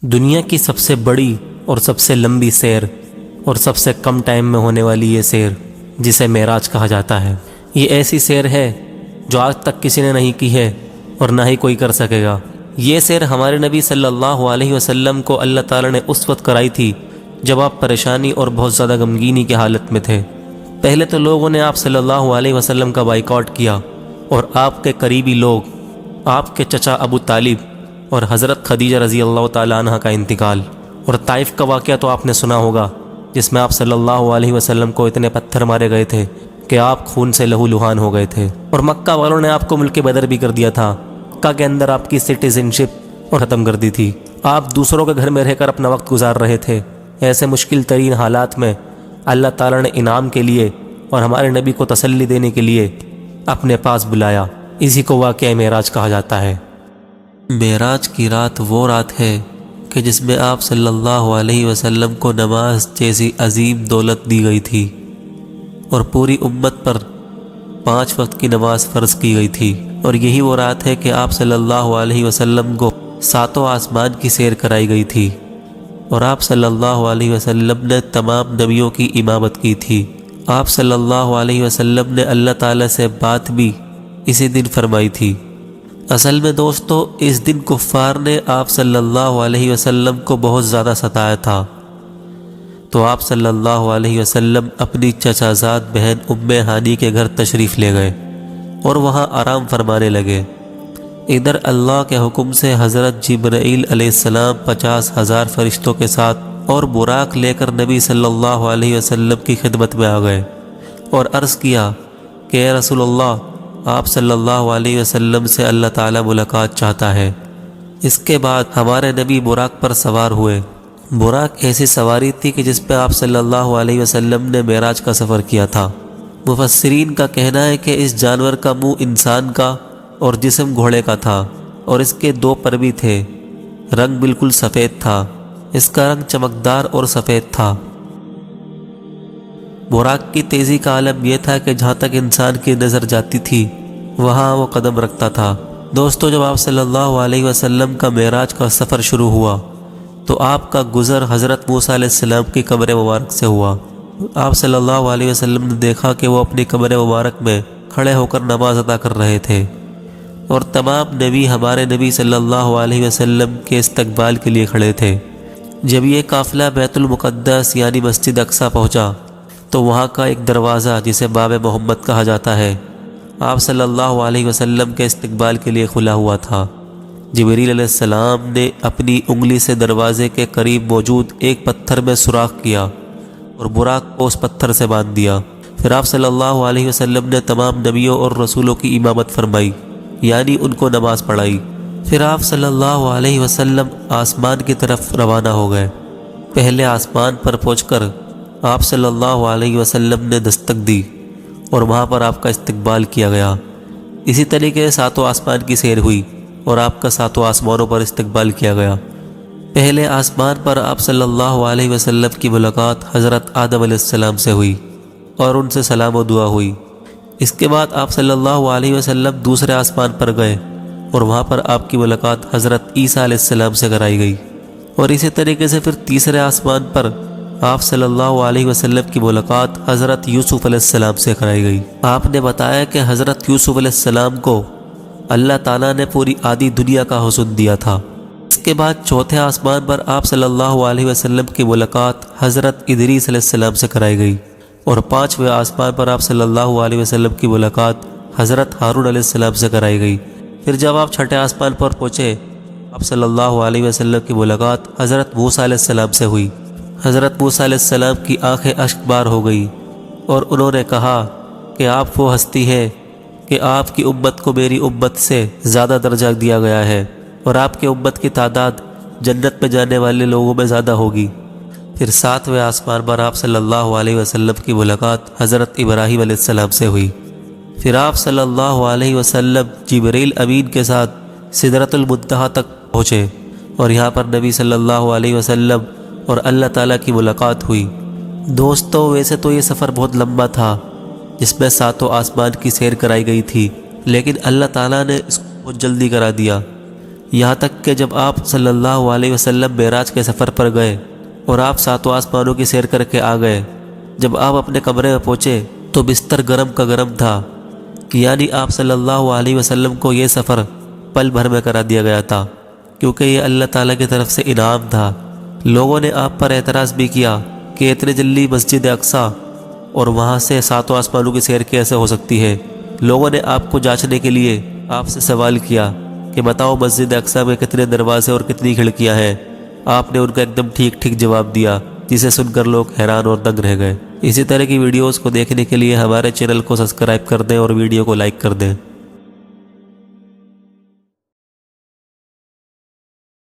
دنیا کی سب سے بڑی اور سب سے لمبی سیر اور سب سے کم ٹائم میں ہونے والی یہ سیر جسے معراج کہا جاتا ہے، یہ ایسی سیر ہے جو آج تک کسی نے نہیں کی ہے اور نہ ہی کوئی کر سکے گا۔ یہ سیر ہمارے نبی صلی اللہ علیہ وسلم کو اللہ تعالی نے اس وقت کرائی تھی جب آپ پریشانی اور بہت زیادہ غمگینی کی حالت میں تھے۔ پہلے تو لوگوں نے آپ صلی اللہ علیہ وسلم کا بائیکاٹ کیا اور آپ کے قریبی لوگ، آپ کے چچا ابو طالب اور حضرت خدیجہ رضی اللہ تعالیٰ عنہ کا انتقال، اور طائف کا واقعہ تو آپ نے سنا ہوگا جس میں آپ صلی اللہ علیہ وسلم کو اتنے پتھر مارے گئے تھے کہ آپ خون سے لہو لہان ہو گئے تھے، اور مکہ والوں نے آپ کو ملک بدر بھی کر دیا تھا۔ مکہ کے اندر آپ کی سٹیزن شپ ختم کر دی تھی، آپ دوسروں کے گھر میں رہ کر اپنا وقت گزار رہے تھے۔ ایسے مشکل ترین حالات میں اللہ تعالیٰ نے انعام کے لیے اور ہمارے نبی کو تسلی دینے کے لیے اپنے پاس بلایا۔ اسی کو واقعہ معراج کہا جاتا ہے۔ معراج کی رات وہ رات ہے کہ جس میں آپ صلی اللہ علیہ وسلم کو نماز جیسی عظیم دولت دی گئی تھی اور پوری امت پر 5 وقت کی نماز فرض کی گئی تھی، اور یہی وہ رات ہے کہ آپ صلی اللہ علیہ وسلم کو 7 آسمان کی سیر کرائی گئی تھی، اور آپ صلی اللہ علیہ وسلم نے تمام نبیوں کی امامت کی تھی۔ آپ صلی اللہ علیہ وسلم نے اللہ تعالیٰ سے بات بھی اسی دن فرمائی تھی۔ اصل میں دوستو، اس دن کفار نے آپ صلی اللہ علیہ وسلم کو بہت زیادہ ستایا تھا، تو آپ صلی اللہ علیہ وسلم اپنی چچا زاد بہن ام ہانی کے گھر تشریف لے گئے اور وہاں آرام فرمانے لگے۔ ادھر اللہ کے حکم سے حضرت جبرائیل علیہ السلام 50,000 فرشتوں کے ساتھ اور براق لے کر نبی صلی اللہ علیہ وسلم کی خدمت میں آ گئے اور عرض کیا کہ اے رسول اللہ، آپ صلی اللہ علیہ وسلم سے اللہ تعالیٰ ملاقات چاہتا ہے۔ اس کے بعد ہمارے نبی براق پر سوار ہوئے۔ براق ایسی سواری تھی کہ جس پہ آپ صلی اللہ علیہ وسلم نے معراج کا سفر کیا تھا۔ مفسرین کا کہنا ہے کہ اس جانور کا منہ انسان کا اور جسم گھوڑے کا تھا، اور اس کے 2 پر بھی تھے۔ رنگ بالکل سفید تھا، اس کا رنگ چمکدار اور سفید تھا۔ براق کی تیزی کا عالم یہ تھا کہ جہاں تک انسان کی نظر جاتی تھی وہاں وہ قدم رکھتا تھا۔ دوستو، جب آپ صلی اللہ علیہ وسلم کا معراج کا سفر شروع ہوا تو آپ کا گزر حضرت موسیٰ علیہ السلام کی قبر مبارک سے ہوا۔ آپ صلی اللہ علیہ وسلم نے دیکھا کہ وہ اپنی قبر مبارک میں کھڑے ہو کر نماز ادا کر رہے تھے، اور تمام نبی ہمارے نبی صلی اللہ علیہ وسلم کے استقبال کے لیے کھڑے تھے۔ جب یہ قافلہ بیت المقدس یعنی مسجد اقصیٰ پہنچا تو وہاں کا ایک دروازہ جسے باب محمد کہا جاتا ہے، آپ صلی اللہ علیہ وسلم کے استقبال کے لیے کھلا ہوا تھا۔ جبریل علیہ السلام نے اپنی انگلی سے دروازے کے قریب موجود ایک پتھر میں سوراخ کیا اور براق کو اس پتھر سے باندھ دیا۔ پھر آپ صلی اللہ علیہ وسلم نے تمام نبیوں اور رسولوں کی امامت فرمائی، یعنی ان کو نماز پڑھائی۔ پھر آپ صلی اللہ علیہ وسلم آسمان کی طرف روانہ ہو گئے۔ پہلے آسمان پر پہنچ کر آپ صلی اللہ علیہ وسلم نے دستک دی اور وہاں پر آپ کا استقبال کیا گیا۔ اسی طریقے سے 7 آسمان کی سیر ہوئی اور آپ کا 7 آسمانوں پر استقبال کیا گیا۔ پہلے آسمان پر آپ صلی اللہ علیہ وسلم کی ملاقات حضرت آدم علیہ السلام سے ہوئی اور ان سے سلام و دعا ہوئی۔ اس کے بعد آپ صلی اللہ علیہ وسلم دوسرے آسمان پر گئے اور وہاں پر آپ کی ملاقات حضرت عیسیٰ علیہ السلام سے کرائی گئی، اور اسی طریقے سے پھر تیسرے آسمان پر آپ صلی اللہ علیہ وسلم کی ملاقات حضرت یوسف علیہ السلام سے کرائی گئی۔ آپ نے بتایا کہ حضرت یوسف علیہ السلام کو اللہ تعالیٰ نے پوری آدھی دنیا کا حسن دیا تھا۔ اس کے بعد چوتھے آسمان پر آپ صلی اللہ علیہ وسلم کی ملاقات حضرت ادریس علیہ السلام سے کرائی گئی، اور 5ویں آسمان پر آپ صلی اللہ علیہ وسلم کی ملاقات حضرت ہارون علیہ السلام سے کرائی گئی۔ پھر جب آپ 6 آسمان پر پہنچے، آپ صلی اللہ علیہ وسلم کی ملاقات حضرت موسیٰ علیہ السلام سے ہوئی۔ حضرت موسیٰ علیہ السلام کی آنکھیں اشک بار ہو گئی اور انہوں نے کہا کہ آپ وہ ہستی ہے کہ آپ کی امت کو میری امت سے زیادہ درجہ دیا گیا ہے، اور آپ کی امت کی تعداد جنت میں جانے والے لوگوں میں زیادہ ہوگی۔ پھر 7ویں آسمان پر آپ صلی اللہ علیہ وسلم کی ملاقات حضرت ابراہیم علیہ السلام سے ہوئی۔ پھر آپ صلی اللہ علیہ وسلم جبریل امین کے ساتھ سدرۃ المنتہا تک پہنچے، اور یہاں پر نبی صلی اللہ علیہ وسلم اور اللہ تعالیٰ کی ملاقات ہوئی۔ دوستو، ویسے تو یہ سفر بہت لمبا تھا جس میں 7 آسمان کی سیر کرائی گئی تھی، لیکن اللہ تعالیٰ نے اس کو بہت جلدی کرا دیا۔ یہاں تک کہ جب آپ صلی اللہ علیہ وسلم معراج کے سفر پر گئے اور آپ ساتوں آسمانوں کی سیر کر کے آ گئے، جب آپ اپنے کمرے میں پہنچے تو بستر گرم کا گرم تھا، یعنی آپ صلی اللہ علیہ وسلم کو یہ سفر پل بھر میں کرا دیا گیا تھا، کیونکہ یہ اللہ تعالیٰ کی طرف سے انعام تھا۔ لوگوں نے آپ پر اعتراض بھی کیا کہ اتنے جلدی مسجد اقصیٰ اور وہاں سے ساتوں آسمانوں کی سیر کیسے ہو سکتی ہے۔ لوگوں نے آپ کو جانچنے کے لیے آپ سے سوال کیا کہ بتاؤ مسجد اقصیٰ میں کتنے دروازے اور کتنی کھڑکیاں ہیں۔ آپ نے ان کا ایک دم ٹھیک جواب دیا، جسے سن کر لوگ حیران اور دنگ رہ گئے۔ اسی طرح کی ویڈیوز کو دیکھنے کے لیے ہمارے چینل کو سبسکرائب کر دیں اور ویڈیو کو لائک کر دیں۔